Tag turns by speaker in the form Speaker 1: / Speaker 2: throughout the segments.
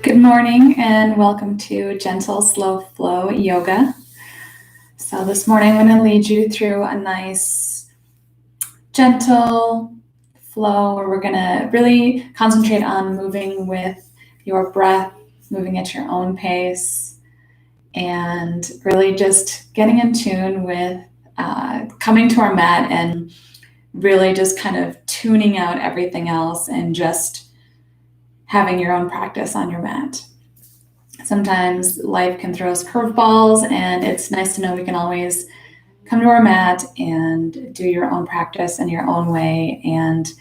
Speaker 1: Good morning and welcome to Gentle Slow Flow Yoga. So this morning I'm going to lead you through a nice gentle flow where we're going to really concentrate on moving with your breath, moving at your own pace, and really just getting in tune with coming to our mat and really just kind of tuning out everything else and just having your own practice on your mat. Sometimes life can throw us curveballs, and it's nice to know we can always come to our mat and do your own practice in your own way and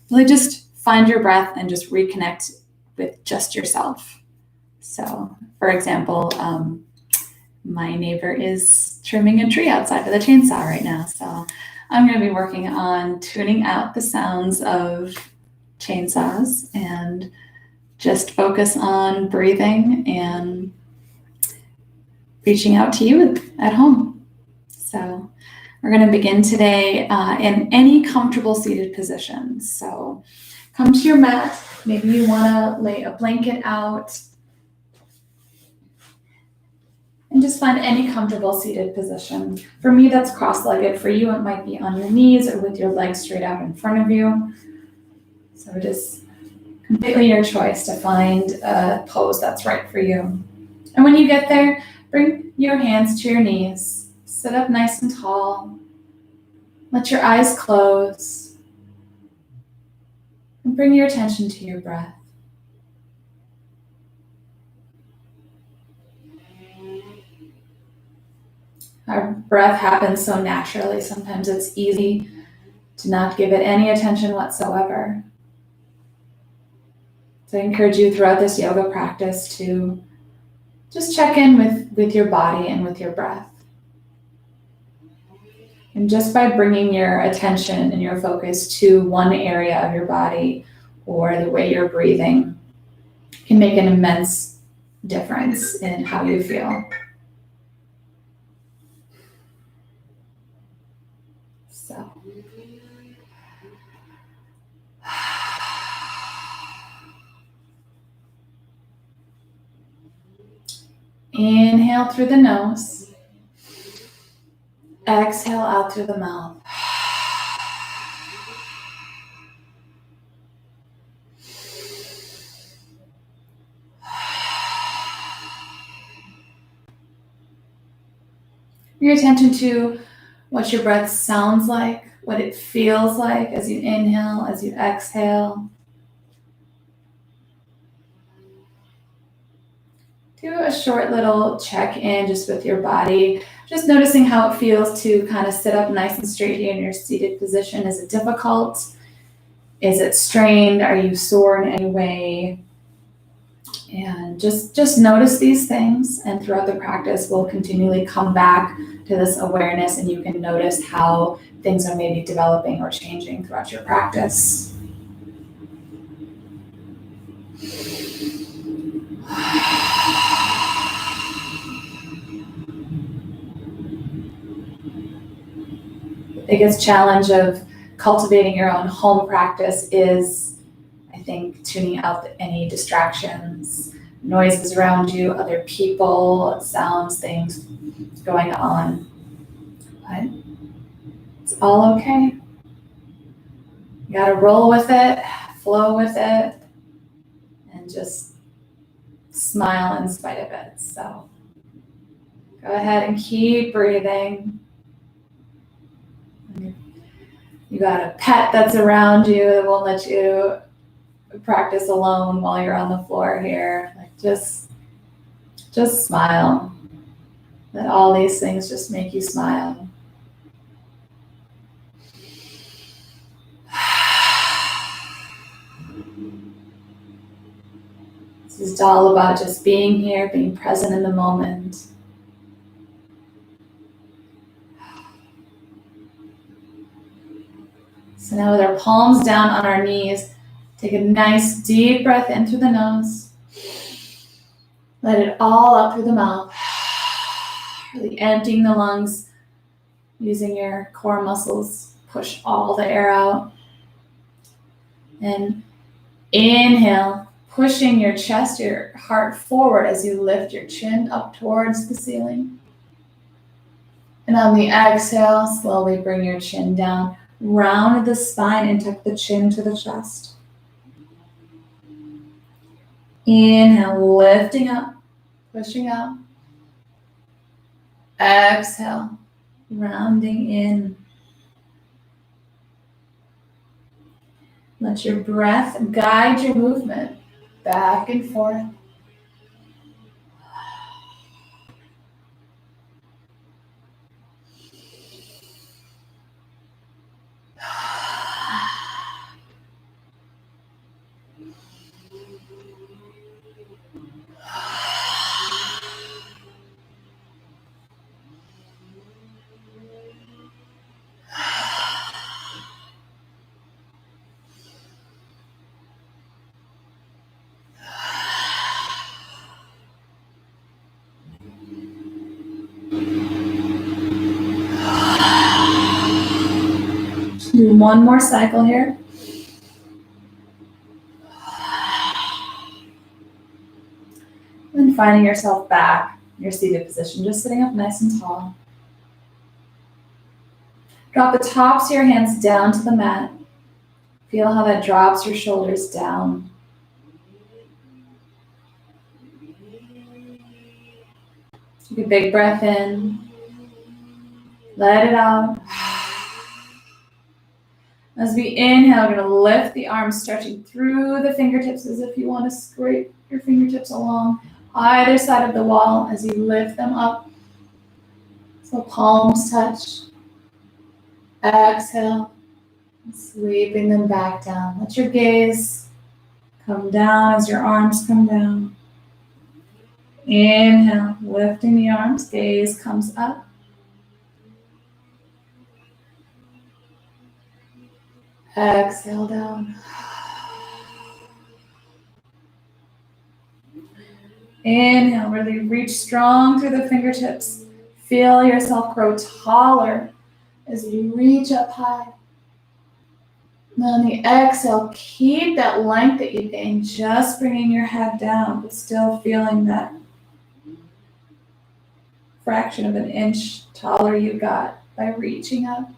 Speaker 1: really just find your breath and just reconnect with just yourself. So, for example, my neighbor is trimming a tree outside with a chainsaw right now. So I'm going to be working on tuning out the sounds of chainsaws and just focus on breathing and reaching out to you at home. So we're going to begin today in any comfortable seated position. So come to your mat. Maybe you want to lay a blanket out and just find any comfortable seated position. For me, that's cross-legged. For you, it might be on your knees or with your legs straight out in front of you. So it is completely your choice to find a pose that's right for you. And when you get there, bring your hands to your knees. Sit up nice and tall. Let your eyes close. And bring your attention to your breath. Our breath happens so naturally. Sometimes it's easy to not give it any attention whatsoever. So I encourage you throughout this yoga practice to just check in with your body and with your breath. And just by bringing your attention and your focus to one area of your body or the way you're breathing can make an immense difference in how you feel. So, inhale through the nose. Exhale out through the mouth. Bring your attention to what your breath sounds like, what it feels like as you inhale, as you exhale. Do a short little check-in just with your body, just noticing how it feels to kind of sit up nice and straight here in your seated position. Is it difficult? Is it strained? Are you sore in any way? And just notice these things, and throughout the practice, we'll continually come back to this awareness, and you can notice how things are maybe developing or changing throughout your practice. The biggest challenge of cultivating your own home practice is, I think, tuning out any distractions, noises around you, other people, sounds, things going on. But it's all okay. You gotta roll with it, flow with it, and just smile in spite of it. So go ahead and keep breathing. You got a pet that's around you that won't let you practice alone while you're on the floor here. Like just smile. Let all these things just make you smile. This is all about just being here, being present in the moment. So now with our palms down on our knees, take a nice deep breath in through the nose. Let it all out through the mouth. Really emptying the lungs, using your core muscles. Push all the air out. And inhale, pushing your chest, your heart forward as you lift your chin up towards the ceiling. And on the exhale, slowly bring your chin down, round the spine and tuck the chin to the chest. Inhale, lifting up, pushing out. Exhale, rounding in. Let your breath guide your movement back and forth. Do one more cycle here. And finding yourself back in your seated position, just sitting up nice and tall. Drop the tops of your hands down to the mat. Feel how that drops your shoulders down. Take a big breath in. Let it out. As we inhale, we're going to lift the arms, stretching through the fingertips as if you want to scrape your fingertips along either side of the wall as you lift them up. So palms touch. Exhale, sweeping them back down. Let your gaze come down as your arms come down. Inhale, lifting the arms, gaze comes up. Exhale down. Inhale, really reach strong through the fingertips. Feel yourself grow taller as you reach up high. And on the exhale, keep that length that you gained, just bringing your head down, but still feeling that fraction of an inch taller you got by reaching up.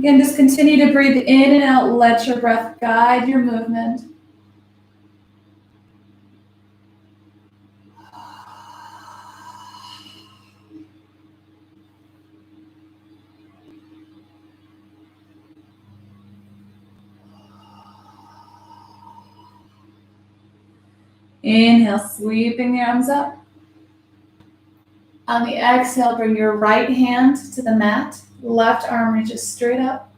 Speaker 1: Again, just continue to breathe in and out. Let your breath guide your movement. Inhale, sweeping the arms up. On the exhale, bring your right hand to the mat. Left arm reaches straight up.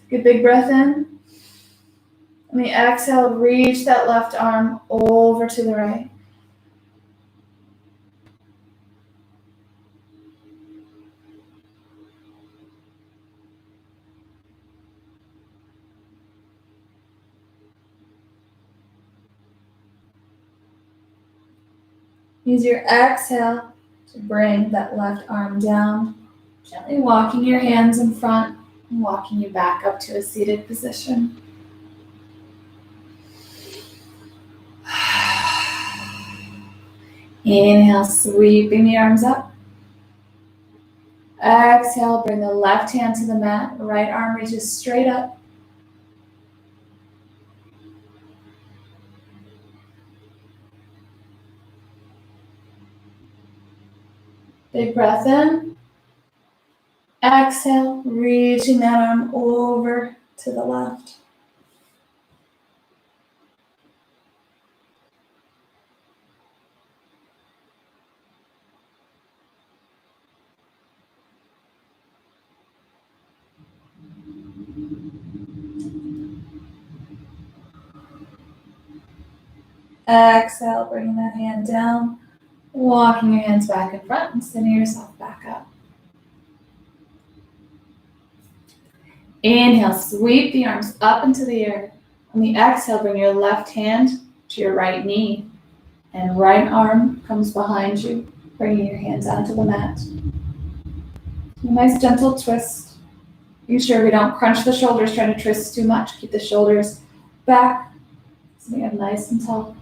Speaker 1: Take a big breath in. On the exhale, reach that left arm over to the right. Use your exhale to bring that left arm down, gently walking your hands in front and walking you back up to a seated position. Inhale, sweeping the arms up. Exhale, bring the left hand to the mat, right arm reaches straight up. Big breath in. Exhale, reaching that arm over to the left. Exhale, bringing that hand down, walking your hands back in front and sending yourself back up. Inhale, sweep the arms up into the air. On the exhale, bring your left hand to your right knee and right arm comes behind you. Bringing your hands onto the mat. A nice gentle twist. Be sure we don't crunch the shoulders, trying to twist too much. Keep the shoulders back, sitting up nice and tall.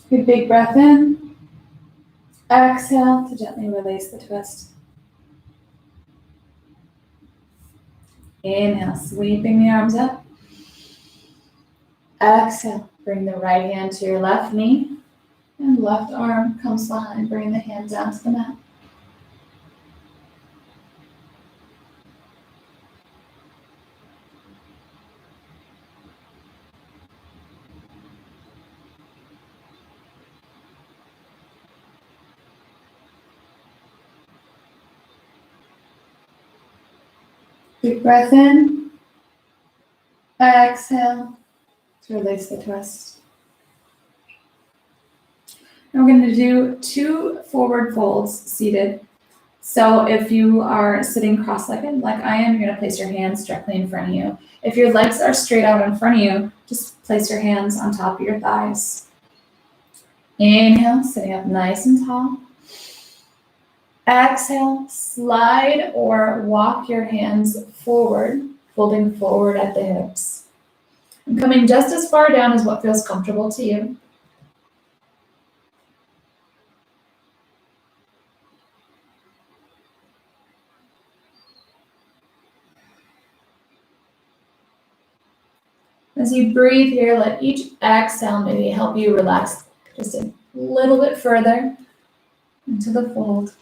Speaker 1: Good big breath in. Exhale to gently release the twist. Inhale, sweeping the arms up. Exhale, bring the right hand to your left knee and left arm comes behind. Bring the hand down to the mat. Big breath in. Exhale to release the twist. And we're going to do 2 forward folds seated. So if you are sitting cross-legged like I am, you're going to place your hands directly in front of you. If your legs are straight out in front of you, just place your hands on top of your thighs. Inhale, sitting up nice and tall. Exhale, slide or walk your hands forward, folding forward at the hips. And coming just as far down as what feels comfortable to you. As you breathe here, let each exhale maybe help you relax just a little bit further into the fold.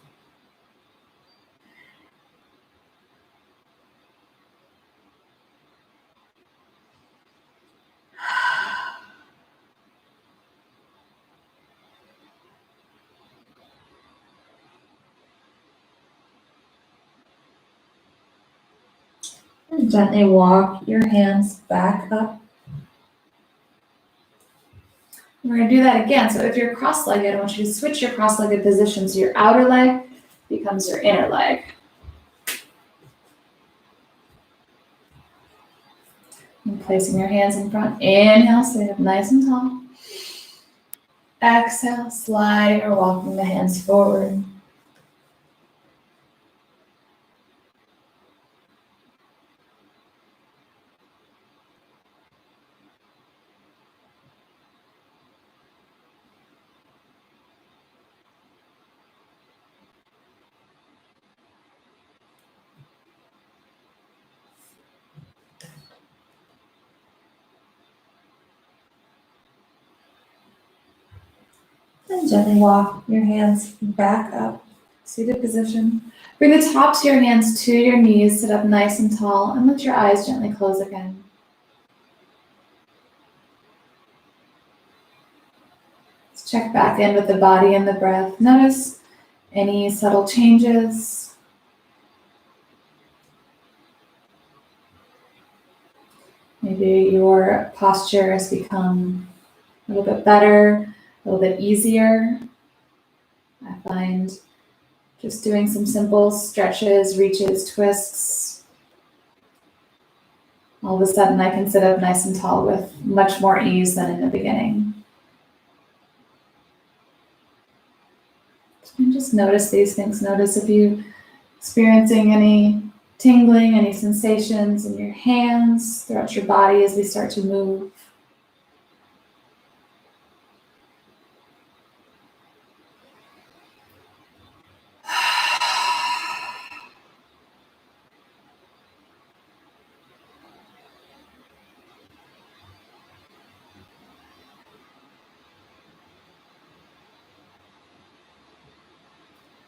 Speaker 1: And gently walk your hands back up. We're going to do that again. So if you're cross-legged, I want you to switch your cross-legged position so your outer leg becomes your inner leg. And placing your hands in front. Inhale, sit up nice and tall. Exhale, slide or walking the hands forward. And gently walk your hands back up. Seated position. Bring the tops of your hands to your knees. Sit up nice and tall and let your eyes gently close again. Let's check back in with the body and the breath. Notice any subtle changes. Maybe your posture has become a little bit better, a little bit easier. I find just doing some simple stretches, reaches, twists, all of a sudden I can sit up nice and tall with much more ease than in the beginning. And just notice these things. Notice if you're experiencing any tingling, any sensations in your hands, throughout your body as we start to move.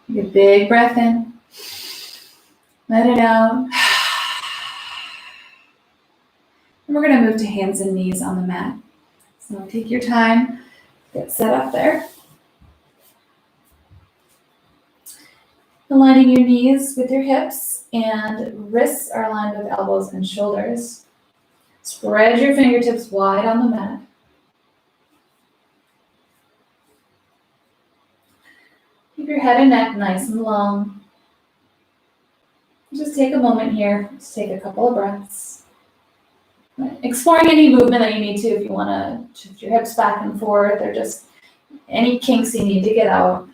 Speaker 1: Take a big breath in. Let it out. And we're going to move to hands and knees on the mat. So take your time, get set up there. Aligning your knees with your hips and wrists are aligned with elbows and shoulders. Spread your fingertips wide on the mat. Keep your head and neck nice and long. Just take a moment here to take a couple of breaths. Exploring any movement that you need to if you want to shift your hips back and forth or just any kinks you need to get out.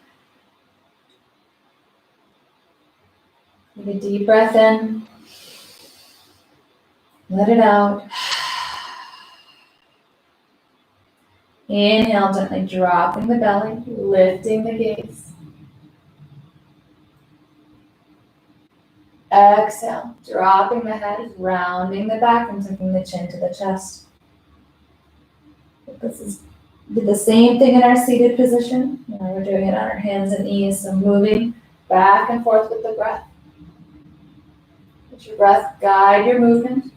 Speaker 1: Take a deep breath in. Let it out. Inhale, gently dropping the belly, lifting the gaze. Exhale, dropping the head, rounding the back and tucking the chin to the chest. This is the same thing in our seated position. Now we're doing it on our hands and knees, so moving back and forth with the breath. Let your breath guide your movement.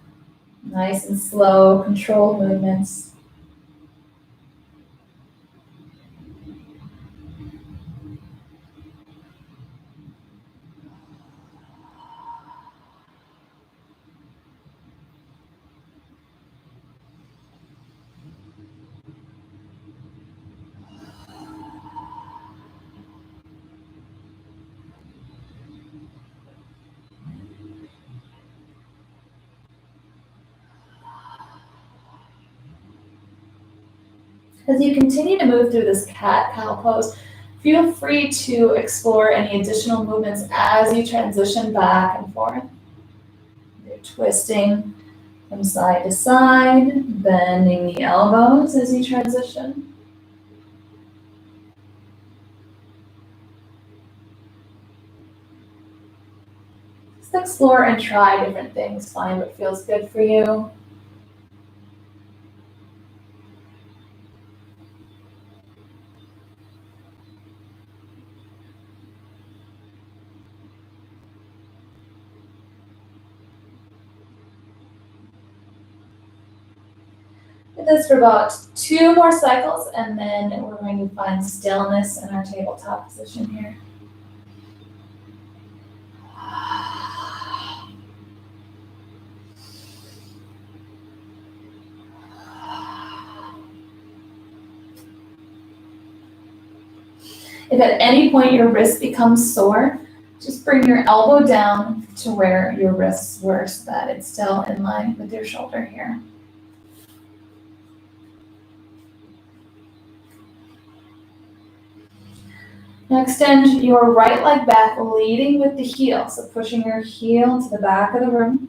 Speaker 1: Nice and slow, controlled movements. As you continue to move through this cat-cow pose, feel free to explore any additional movements as you transition back and forth. You're twisting from side to side, bending the elbows as you transition. Just explore and try different things. Find what feels good for you. Do this for about 2 more cycles, and then we're going to find stillness in our tabletop position here. If at any point your wrist becomes sore, just bring your elbow down to where your wrists were so that it's still in line with your shoulder here. Now extend your right leg back, leading with the heel. So pushing your heel to the back of the room.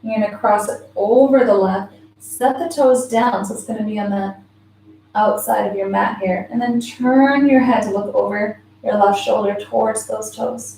Speaker 1: You're going to cross it over the left. Set the toes down, so it's going to be on the outside of your mat here. And then turn your head to look over your left shoulder towards those toes.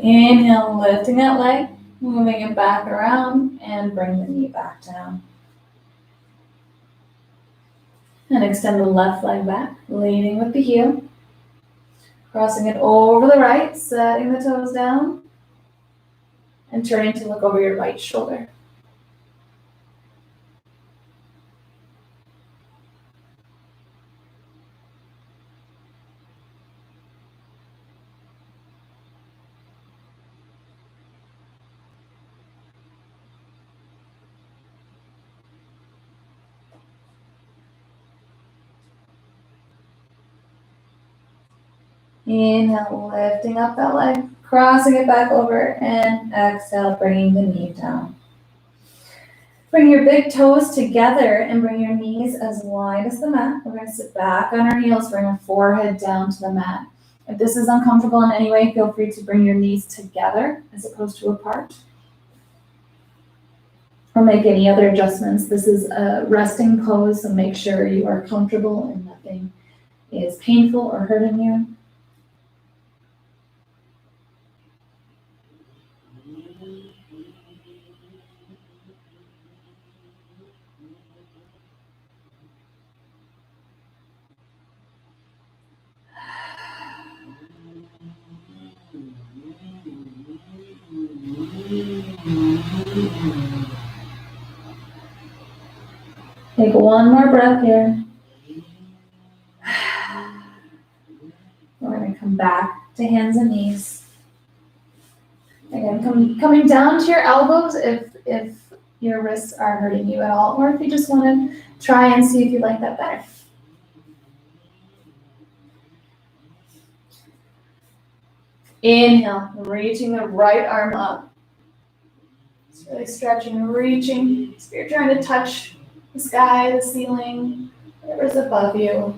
Speaker 1: Inhale, lifting that leg, moving it back around, and bring the knee back down. And extend the left leg back, leading with the heel. Crossing it over the right, setting the toes down, and turning to look over your right shoulder. Inhale, lifting up that leg, crossing it back over, and exhale, bringing the knee down. Bring your big toes together and bring your knees as wide as the mat. We're going to sit back on our heels, bring our forehead down to the mat. If this is uncomfortable in any way, feel free to bring your knees together as opposed to apart. Or make any other adjustments. This is a resting pose, so make sure you are comfortable and nothing is painful or hurting you. Take one more breath here. We're going to come back to hands and knees. Again, coming down to your elbows if your wrists are hurting you at all, or if you just want to try and see if you like that better. Inhale, reaching the right arm up. Just really stretching and reaching. So you're trying to touch the sky, the ceiling, whatever's above you.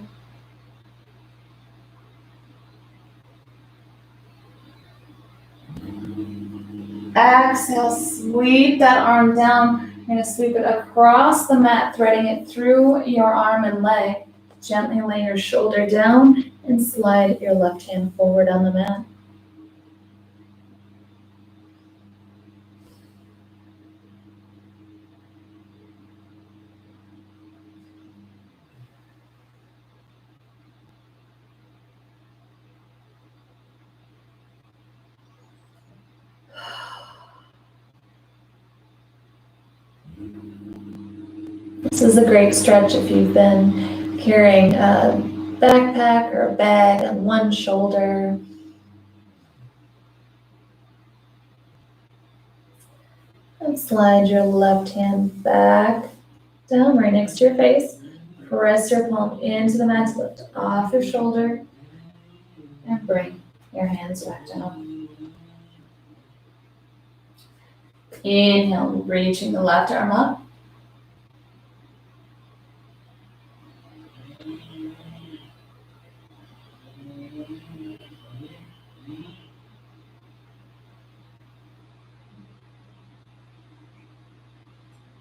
Speaker 1: Exhale, sweep that arm down. You're going to sweep it across the mat, threading it through your arm and leg. Gently lay your shoulder down and slide your left hand forward on the mat. This is a great stretch if you've been carrying a backpack or a bag on one shoulder. And slide your left hand back down right next to your face. Press your palm into the mat to lift off your shoulder and bring your hands back down. Inhale, reaching the left arm up.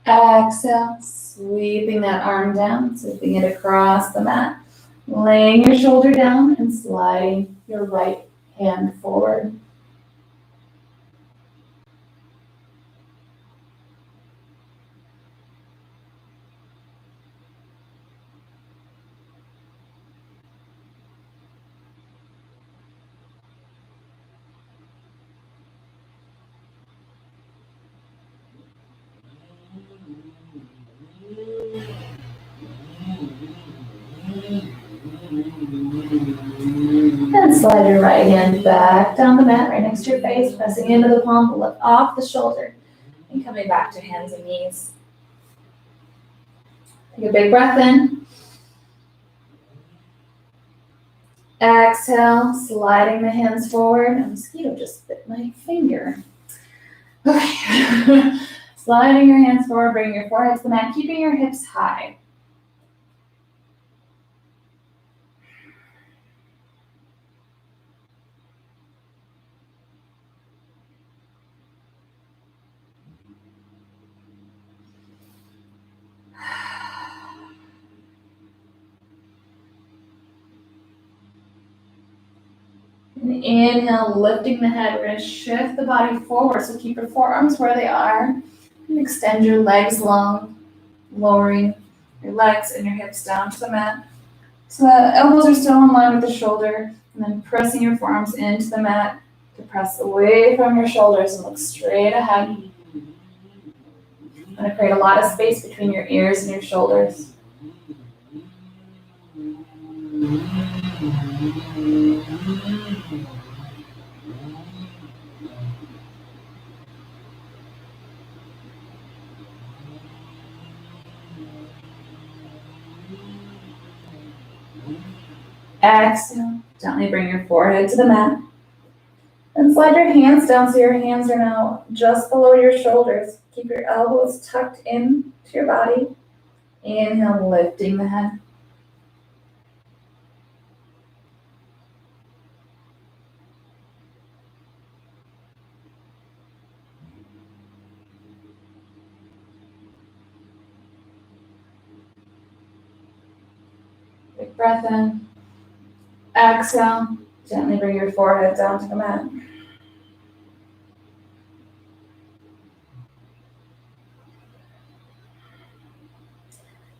Speaker 1: Exhale, sweeping that arm down, sweeping it across the mat. Laying your shoulder down and sliding your right hand forward. And slide your right hand back down the mat right next to your face, pressing into the palm, lift off the shoulder, and coming back to hands and knees. Take a big breath in. Exhale, sliding the hands forward. A mosquito just bit my finger. Okay. Sliding your hands forward, bringing your forehead to the mat, keeping your hips high. And inhale, lifting the head. We're going to shift the body forward. So keep your forearms where they are. And extend your legs long, lowering your legs and your hips down to the mat. So the elbows are still in line with the shoulder. And then pressing your forearms into the mat to press away from your shoulders and look straight ahead. I'm going to create a lot of space between your ears and your shoulders. Exhale, gently bring your forehead to the mat. And slide your hands down so your hands are now just below your shoulders. Keep your elbows tucked in to your body. Inhale, lifting the head. Big breath in. Exhale, gently bring your forehead down to the mat.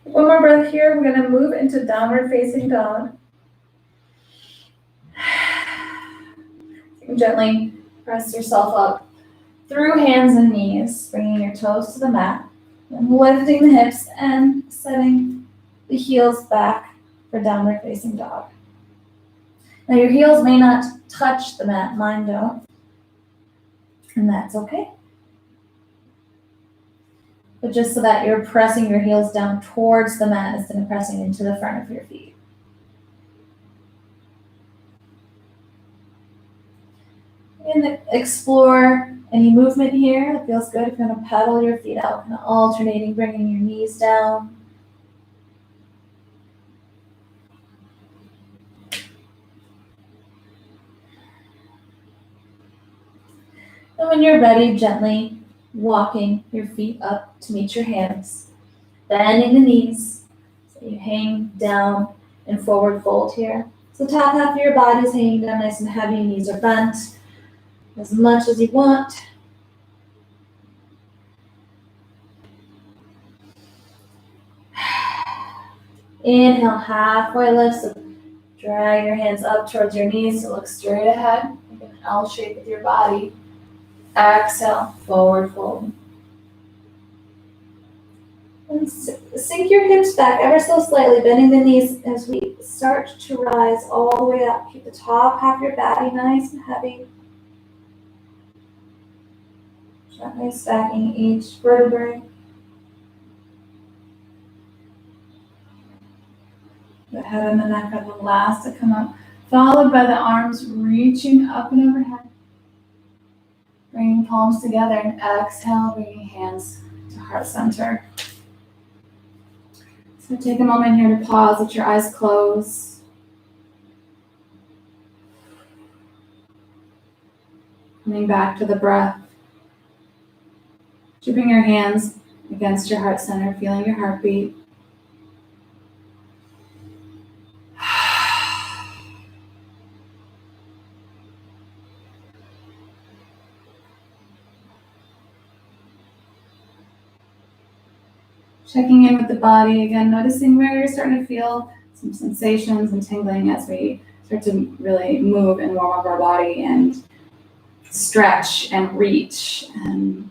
Speaker 1: One more breath here. We're going to move into downward facing dog. You can gently press yourself up through hands and knees, bringing your toes to the mat. And lifting the hips and setting the heels back for downward facing dog. Now your heels may not touch the mat, mine don't, and that's okay. But just so that you're pressing your heels down towards the mat instead of pressing into the front of your feet. And explore any movement here that feels good. If you want to pedal your feet out, kind of alternating, bringing your knees down. And when you're ready, gently walking your feet up to meet your hands. Bending the knees, so you hang down in forward fold here. So top half of your body is hanging down nice and heavy, knees are bent as much as you want. Inhale, halfway lift, so drag your hands up towards your knees to look straight ahead. Make an L shape with your body. Exhale, forward fold. And sink your hips back ever so slightly, bending the knees as we start to rise all the way up. Keep the top half of your body nice and heavy. Gently stacking each vertebrae. The head and the neck are the last to come up, followed by the arms reaching up and overhead. Bringing palms together and exhale, bringing hands to heart center. So take a moment here to pause, let your eyes close. Coming back to the breath. Keeping your hands against your heart center, feeling your heartbeat. Checking in with the body again, noticing where you're starting to feel some sensations and tingling as we start to really move and warm up our body and stretch and reach and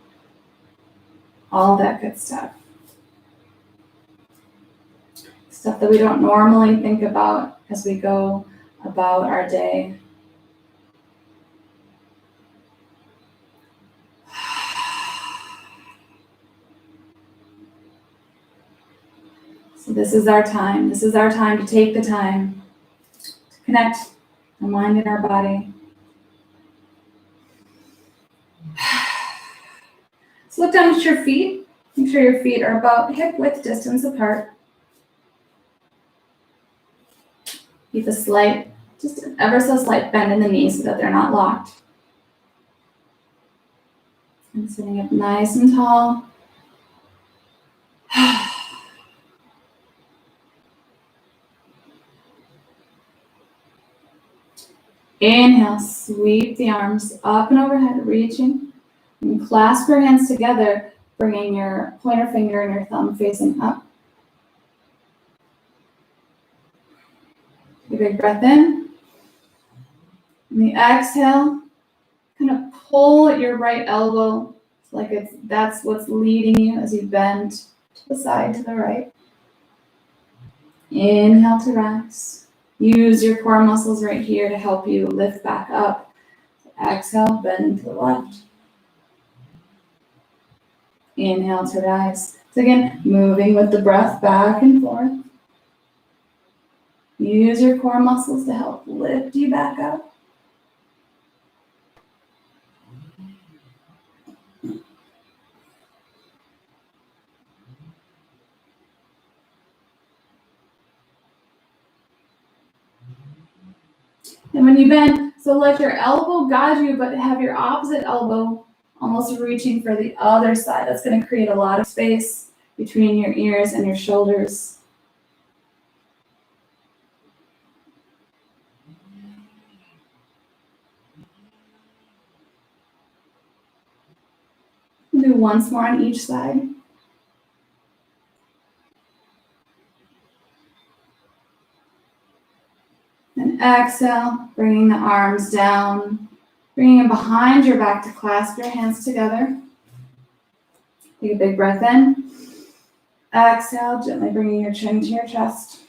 Speaker 1: all that good stuff. Stuff that we don't normally think about as we go about our day. So this is our time. This is our time to take the time to connect our mind and our body. So look down at your feet. Make sure your feet are about hip width distance apart. Keep a slight, just an ever so slight bend in the knees so that they're not locked. And sitting up nice and tall. Inhale, sweep the arms up and overhead, reaching. And clasp your hands together, bringing your pointer finger and your thumb facing up. Take a big breath in. And the exhale, kind of pull at your right elbow, like that's what's leading you as you bend to the side to the right. Inhale to rise. Use your core muscles right here to help you lift back up. Exhale, bend to the left. Inhale to rise. So again, moving with the breath back and forth. Use your core muscles to help lift you back up. And when you bend, so let your elbow guide you, but have your opposite elbow almost reaching for the other side. That's going to create a lot of space between your ears and your shoulders. Do once more on each side. And exhale, bringing the arms down, bringing them behind your back to clasp your hands together. Take a big breath in. Exhale, gently bringing your chin to your chest.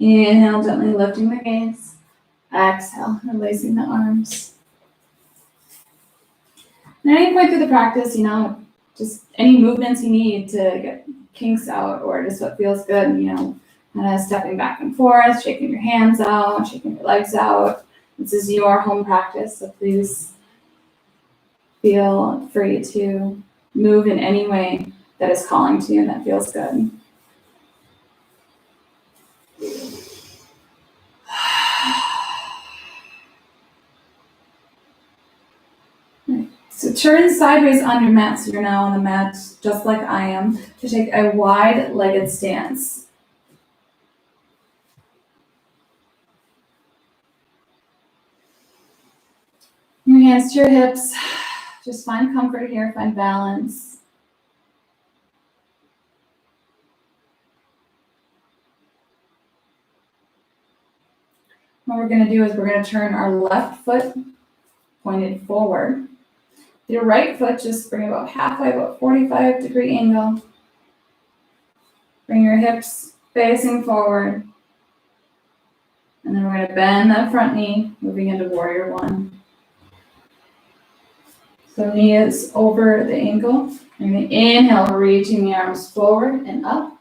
Speaker 1: Inhale, gently lifting the gaze. Exhale, releasing the arms. And at any point through the practice, just any movements you need to get kinks out or just what feels good, kind of stepping back and forth, shaking your hands out, shaking your legs out. This is your home practice, so please feel free to move in any way that is calling to you and that feels good. So turn sideways on your mat, so you're now on the mat just like I am, to take a wide-legged stance. Your hands to your hips. Just find comfort here, find balance. What we're going to do is we're going to turn our left foot pointed forward. Your right foot, just bring about halfway, about 45-degree angle. Bring your hips facing forward. And then we're going to bend that front knee, moving into warrior one. So knee is over the ankle. You're going to inhale, reaching the arms forward and up.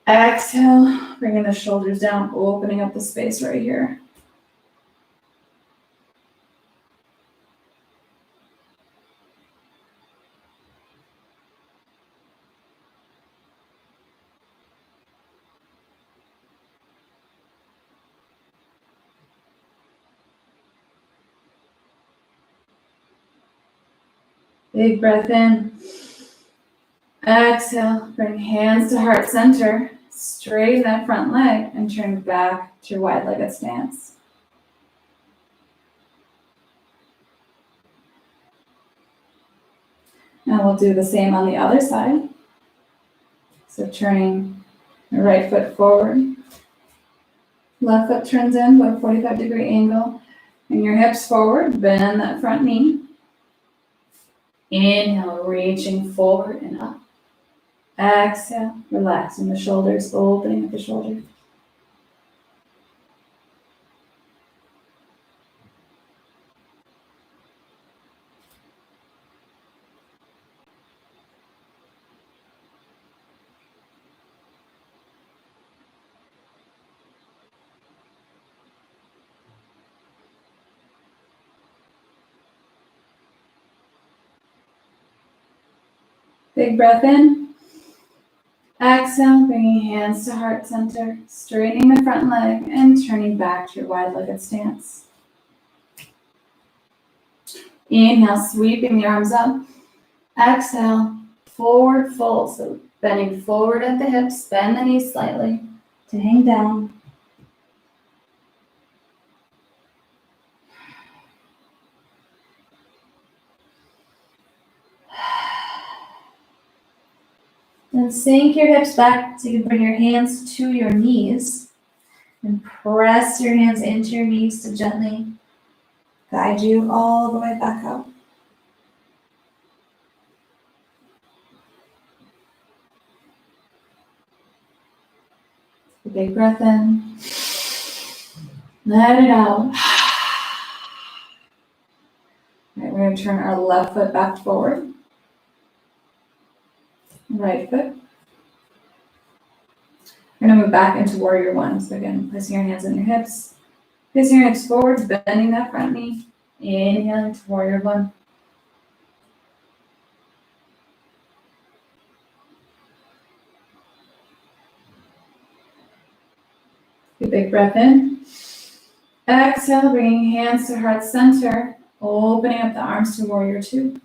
Speaker 1: Exhale, bringing the shoulders down, opening up the space right here. Big breath in. Exhale, bring hands to heart center. Straighten that front leg and turn back to your wide-legged stance. Now we'll do the same on the other side. So turning the right foot forward. Left foot turns in with a 45-degree angle. And your hips forward, bend that front knee. Inhale, reaching forward and up. Exhale, relaxing the shoulders, opening up the shoulders. Big breath in. Exhale, bringing hands to heart center, straightening the front leg and turning back to your wide-legged stance. Inhale, sweeping the arms up. Exhale, forward fold. So bending forward at the hips, bend the knees slightly to hang down. Then sink your hips back so you can bring your hands to your knees and press your hands into your knees to gently guide you all the way back up. A big breath in. Let it out. All right, we're going to turn our left foot back forward. Right foot. We're going to move back into warrior one. So again, placing your hands on your hips. Placing your hips forward, bending that front knee. Inhale into warrior one. A big breath in. Exhale, bringing hands to heart center. Opening up the arms to warrior two.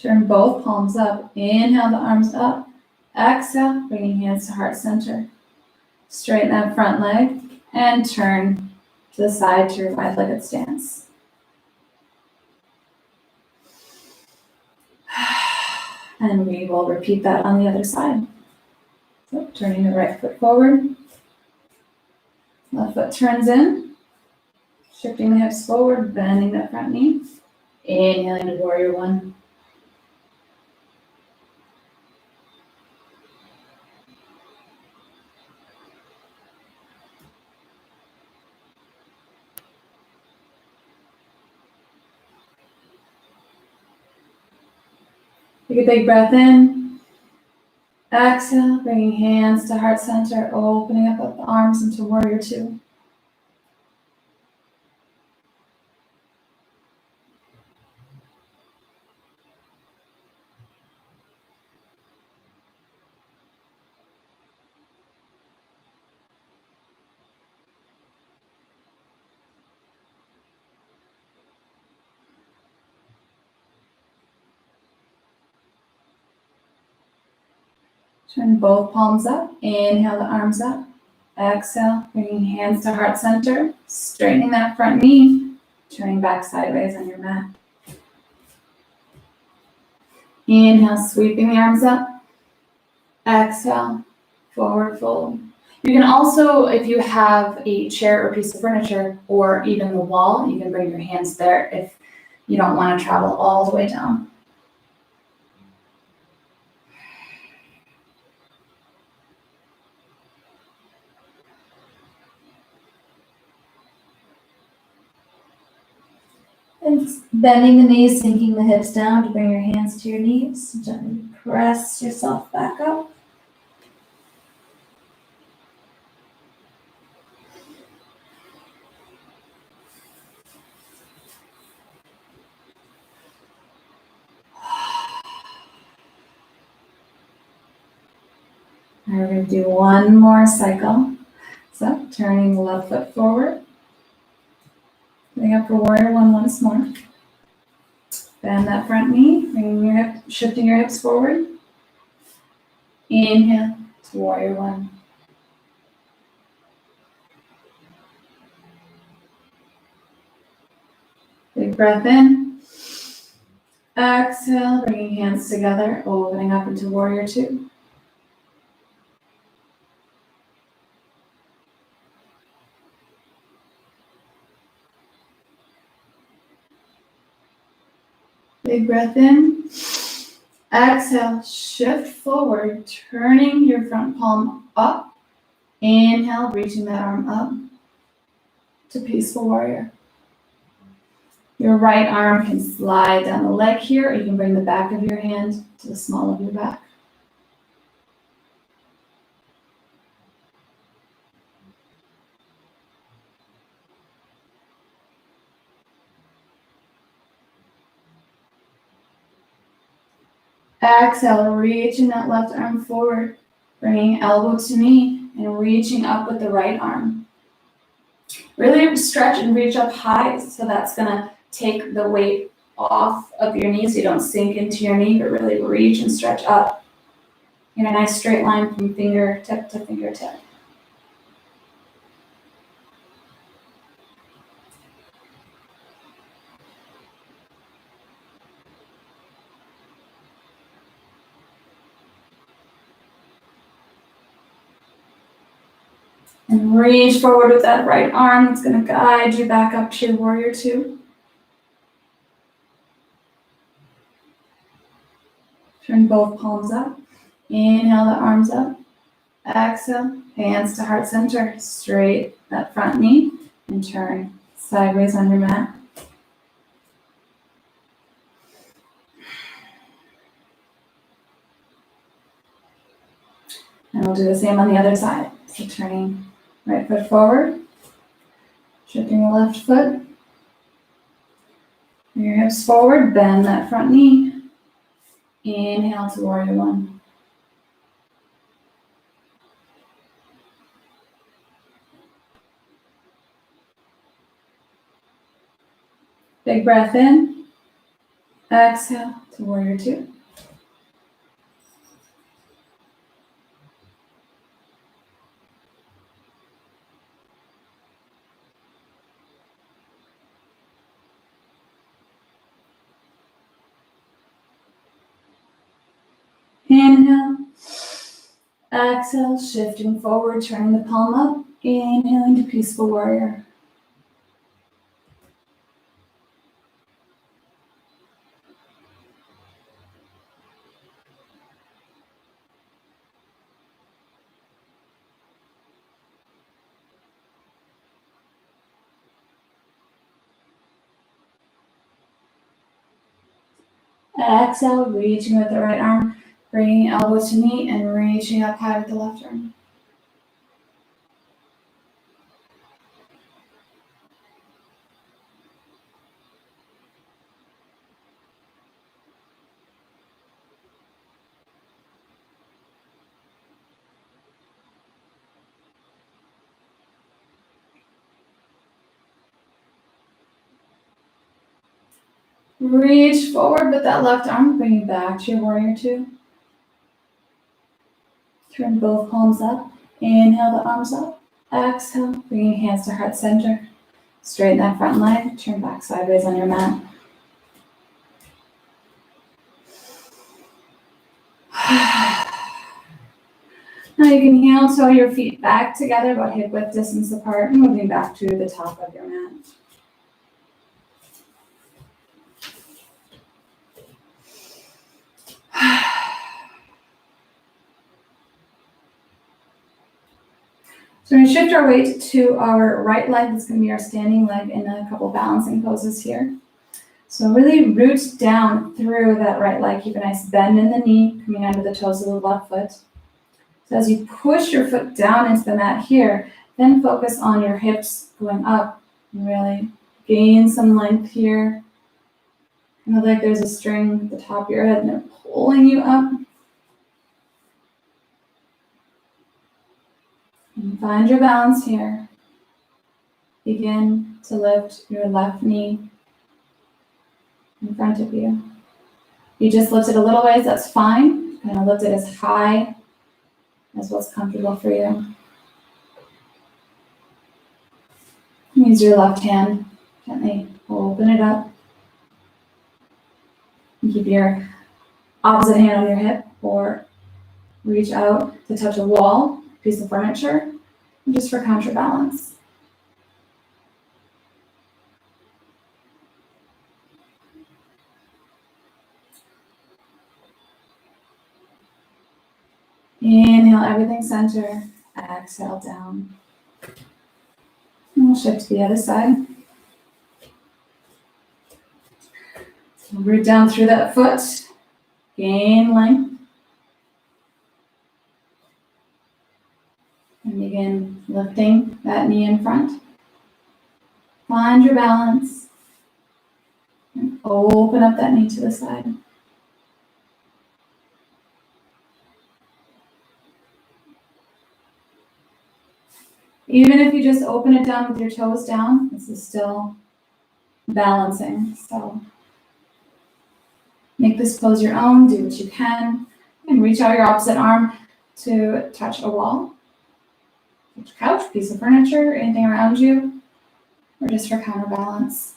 Speaker 1: Turn both palms up. Inhale the arms up. Exhale, bringing hands to heart center. Straighten that front leg and turn to the side to your wide-legged stance. And we will repeat that on the other side. So turning the right foot forward. Left foot turns in. Shifting the hips forward, bending that front knee. Inhaling to warrior one. Take a big breath in. Exhale, bringing hands to heart center, opening up the arms into warrior two. Turn both palms up. Inhale the arms up. Exhale, bringing hands to heart center, straightening that front knee, turning back sideways on your mat. Inhale, sweeping the arms up. Exhale, forward fold. You can also, if you have a chair or piece of furniture or even the wall, you can bring your hands there if you don't want to travel all the way down. And bending the knees, sinking the hips down to bring your hands to your knees. Gently press yourself back up. Now we're going to do one more cycle. So turning the left foot forward. Putting up for warrior one once more. Bend that front knee, bringing your hip, shifting your hips forward. Inhale to warrior one. Big breath in. Exhale, bringing hands together, opening up into warrior two. Big breath in. Exhale, shift forward, turning your front palm up. Inhale, reaching that arm up to peaceful warrior. Your right arm can slide down the leg here, or you can bring the back of your hand to the small of your back. Exhale, reaching that left arm forward, bringing elbow to knee, and reaching up with the right arm. Really stretch and reach up high, so that's gonna take the weight off of your knee so you don't sink into your knee, but really reach and stretch up in a nice straight line from fingertip to fingertip. And reach forward with that right arm. That's going to guide you back up to your warrior two. Turn both palms up. Inhale the arms up. Exhale, hands to heart center. Straight that front knee and turn sideways on your mat. And we'll do the same on the other side. So turning right foot forward, shifting the left foot. Bring your hips forward, bend that front knee. Inhale to warrior one. Big breath in. Exhale, to warrior two. Inhale. Exhale, shifting forward, turning the palm up. Inhaling to peaceful warrior. Exhale, reaching with the right arm, bringing elbows to knee and reaching up high with the left arm. Reach forward with that left arm, bring it back to your warrior two. Turn both palms up. Inhale the arms up. Exhale, bringing hands to heart center. Straighten that front leg, turn back sideways on your mat. Now you can heel toe your feet back together, about hip width distance apart, and moving back to the top of your mat. So we're going to shift our weight to our right leg. That's going to be our standing leg in a couple balancing poses here. So really root down through that right leg. Keep a nice bend in the knee, coming under the toes of the left foot. So as you push your foot down into the mat here, then focus on your hips going up and really gain some length here. Kind of like there's a string at the top of your head and they're pulling you up. And find your balance here. Begin to lift your left knee in front of you. You just lift it a little ways, that's fine. Kind of lift it as high as what's comfortable for you. Use your left hand, gently open it up. And keep your opposite hand on your hip or reach out to touch a wall, piece of furniture, just for counterbalance. Inhale, everything center. Exhale, down. And we'll shift to the other side. So root down through that foot. Gain length. And begin lifting that knee in front. Find your balance. And open up that knee to the side. Even if you just open it down with your toes down, this is still balancing. So make this pose your own, do what you can, and reach out your opposite arm to touch a wall, touch a couch, piece of furniture, anything around you, or just for counterbalance.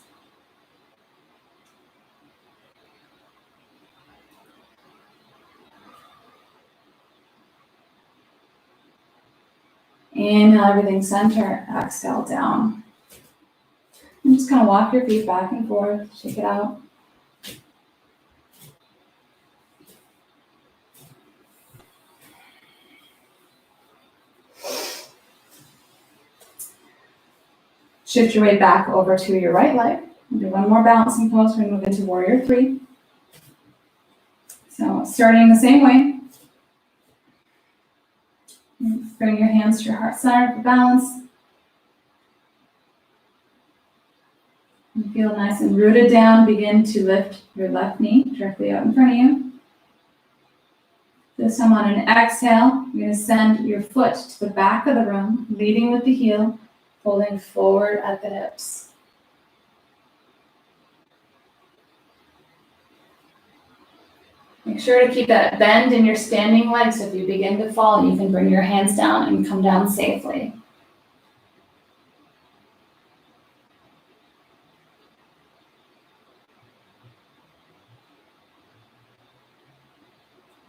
Speaker 1: Inhale, everything center, exhale, down. And just kind of walk your feet back and forth, shake it out. Shift your weight back over to your right leg. We'll do one more balancing pose. We're going to move into warrior three. So starting the same way. Bring your hands to your heart center for balance. And feel nice and rooted down. Begin to lift your left knee directly out in front of you. This time on an exhale, you're going to send your foot to the back of the room, leading with the heel, folding forward at the hips. Make sure to keep that bend in your standing leg, so if you begin to fall, you can bring your hands down and come down safely.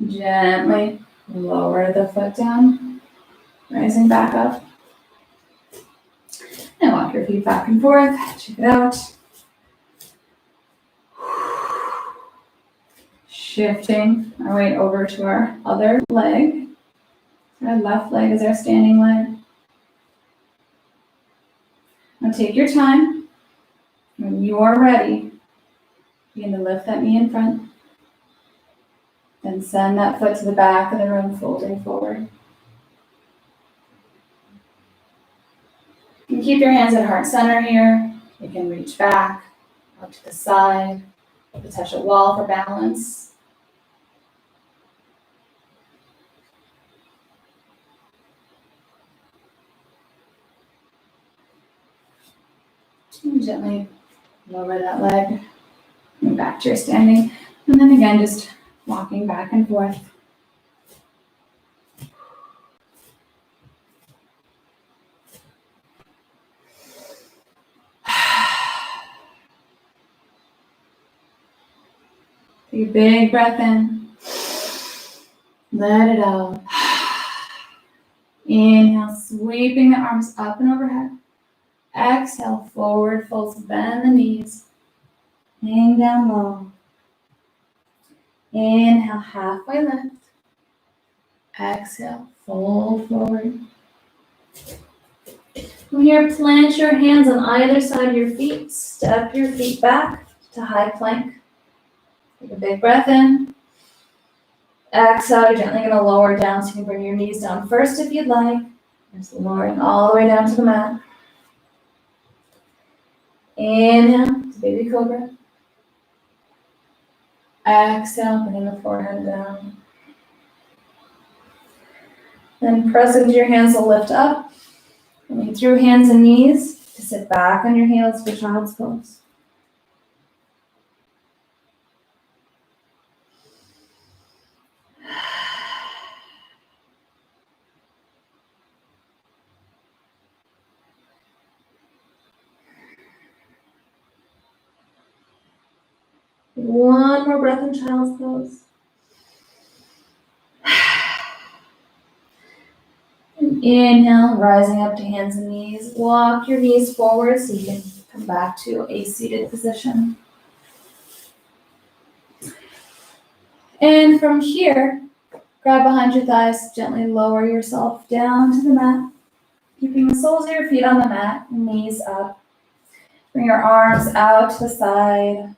Speaker 1: Gently lower the foot down, rising back up. And walk your feet back and forth, check it out. Shifting our weight over to our other leg. Our left leg is our standing leg. Now take your time. When you are ready, begin to lift that knee in front. Then send that foot to the back of the room, folding forward. You can keep your hands at heart center here. You can reach back, up to the side, to touch a wall for balance. And gently lower that leg and back to your standing. And then again, just walking back and forth. Take a big breath in. Let it out. Inhale, sweeping the arms up and overhead. Exhale, forward folds, bend the knees. Hang down low. Inhale, halfway lift. Exhale, fold forward. From here, plant your hands on either side of your feet. Step your feet back to high plank. Take a big breath in. Exhale, you're gently going to lower down, so you can bring your knees down first if you'd like. Just lowering all the way down to the mat. Inhale, baby cobra. Exhale, bringing the forehead down. Then press into your hands to lift up. Coming through hands and knees to sit back on your heels for child's pose. One more breath in child's pose. And inhale, rising up to hands and knees. Walk your knees forward so you can come back to a seated position. And from here, grab behind your thighs, gently lower yourself down to the mat. Keeping the soles of your feet on the mat, knees up. Bring your arms out to the side.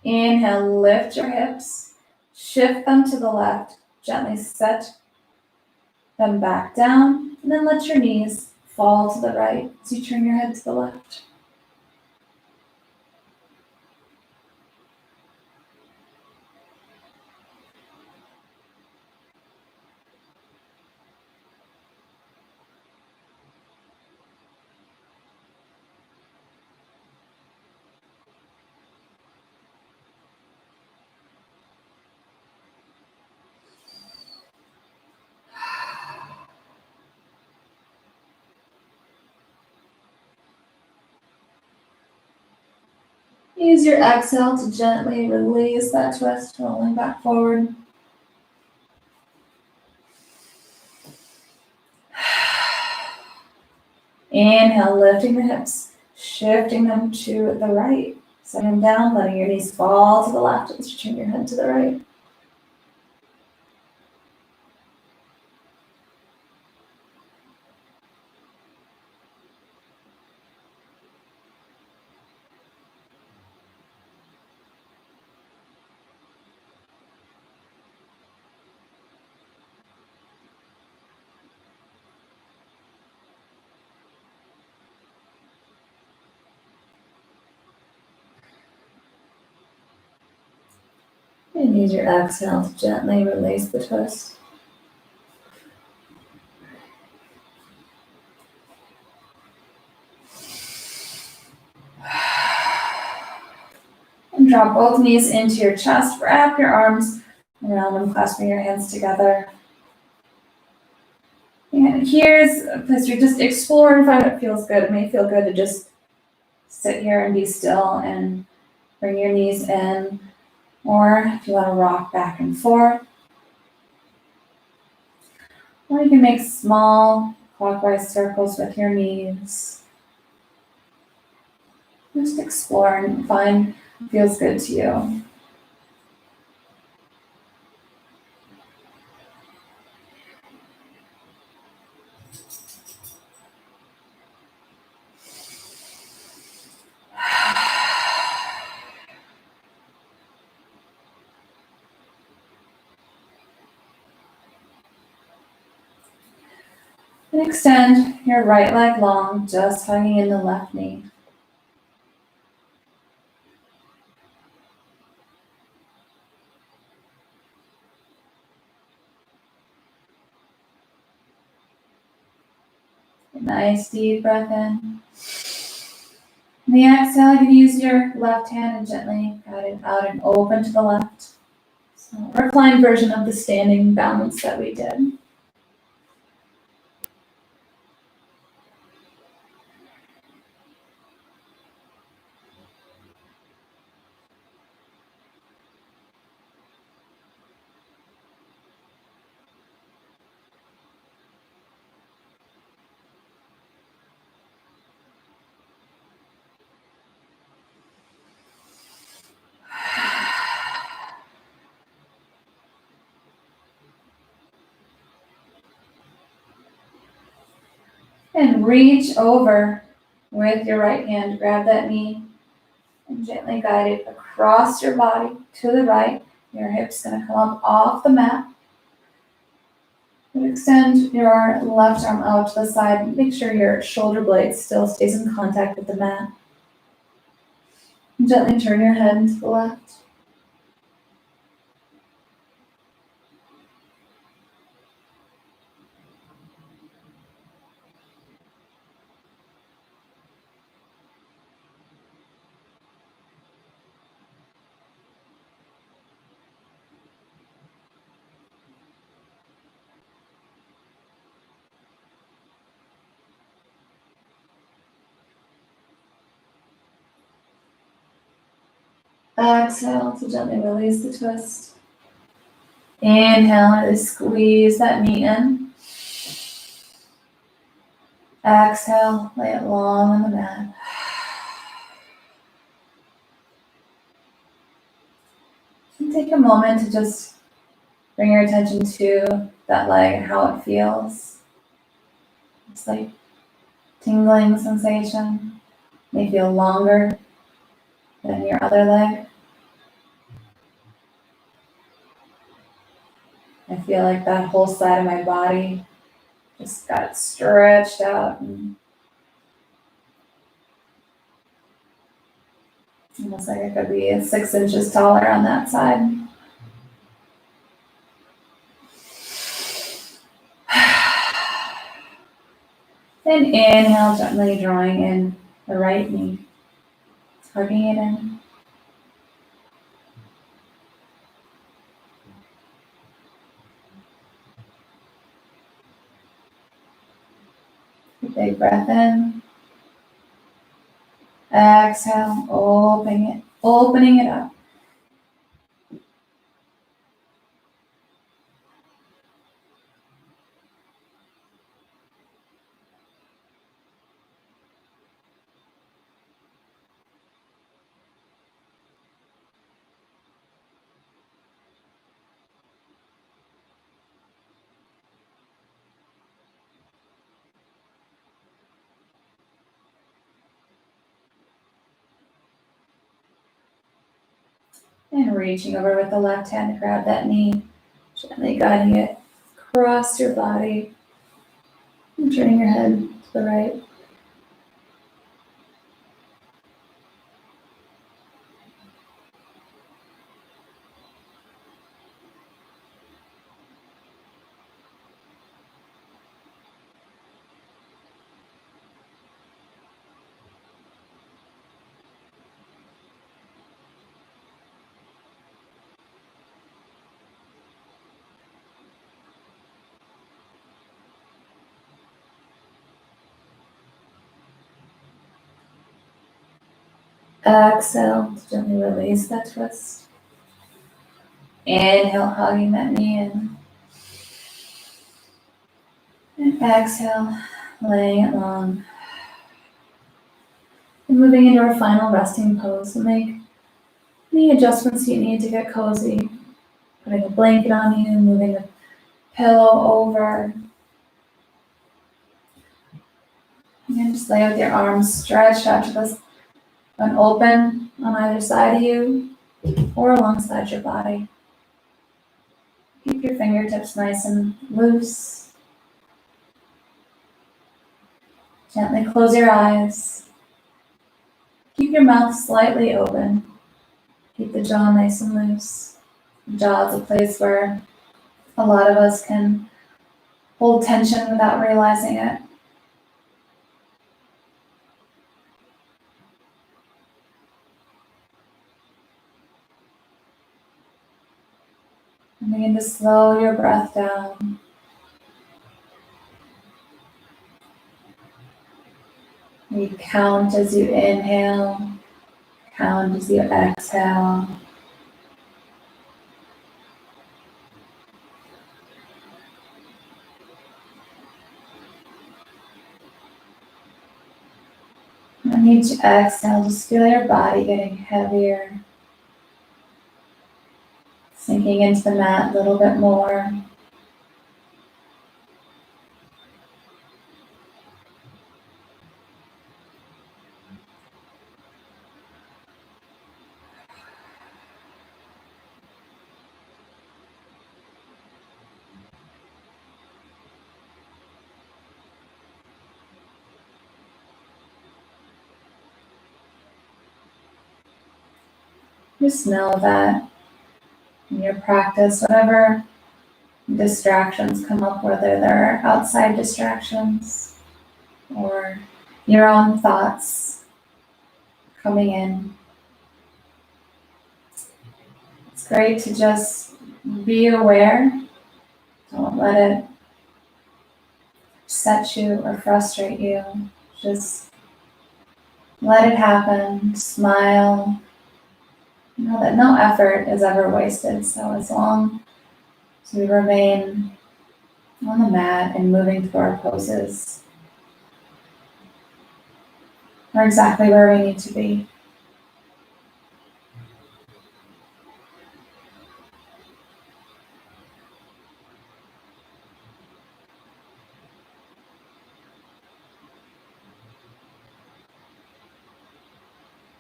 Speaker 1: Inhale, lift your hips, shift them to the left, gently set them back down, and then let your knees fall to the right as you turn your head to the left. Use your exhale to gently release that twist, rolling back forward. Inhale, lifting the hips, shifting them to the right. Setting down, letting your knees fall to the left as you turn your head to the right. And use your exhale to gently release the twist. And drop both knees into your chest. Wrap your arms around them, clasping your hands together. And here's a place where just explore and find what feels good. It may feel good to just sit here and be still and bring your knees in. Or if you want to rock back and forth. Or you can make small clockwise circles with your knees. Just explore and find what feels good to you. And extend your right leg long, just hugging in the left knee. A nice deep breath in. And the exhale, you can use your left hand and gently guide it out and open to the left. So, reclined version of the standing balance that we did. And reach over with your right hand, grab that knee and gently guide it across your body to the right. Your hips gonna come up off the mat. And extend your left arm out to the side. Make sure your shoulder blade still stays in contact with the mat. And gently turn your head to the left. Exhale to gently release the twist. Inhale to squeeze that knee in. Exhale, lay it long on the mat. And take a moment to just bring your attention to that leg, how it feels. It's like tingling sensation. May feel longer than your other leg. I feel like that whole side of my body just got stretched out and almost like I could be 6 inches taller on that side. Then inhale, gently drawing in the right knee, tucking it in. A big breath in. Exhale, opening it up. And reaching over with the left hand to grab that knee, gently guiding it across your body and turning your head to the right. Exhale to gently release that twist. Inhale, hugging that knee in. And exhale, laying it long. And moving into our final resting pose. So make any adjustments you need to get cozy. Putting a blanket on you, moving the pillow over. And just lay with your arms stretched out to this and open on either side of you or alongside your body. Keep your fingertips nice and loose. Gently close your eyes. Keep your mouth slightly open. Keep the jaw nice and loose. The jaw is a place where a lot of us can hold tension without realizing it. And begin to slow your breath down. You count as you inhale, count as you exhale. And each exhale, just feel your body getting heavier, sinking into the mat a little bit more. Just know that in your practice, whatever distractions come up, whether they're outside distractions or your own thoughts coming in, it's great to just be aware. Don't let it upset you or frustrate you. Just let it happen. Smile. Know that no effort is ever wasted. So as long as we remain on the mat and moving through our poses, we're exactly where we need to be.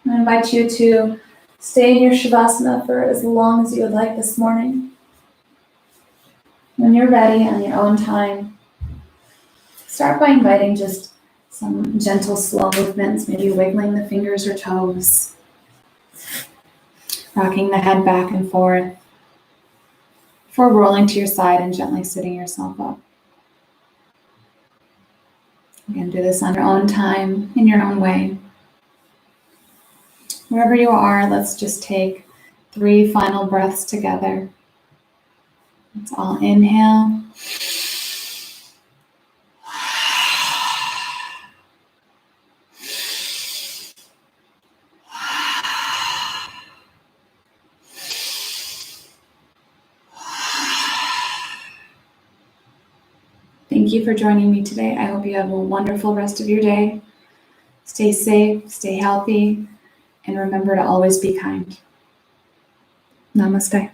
Speaker 1: I invite you to stay in your Shavasana for as long as you would like this morning. When you're ready on your own time, start by inviting just some gentle, slow movements, maybe wiggling the fingers or toes, rocking the head back and forth, before rolling to your side and gently sitting yourself up. Again, do this on your own time, in your own way. Wherever you are, let's just take 3 final breaths together. Let's all inhale. Thank you for joining me today. I hope you have a wonderful rest of your day. Stay safe, stay healthy, and remember to always be kind. Namaste.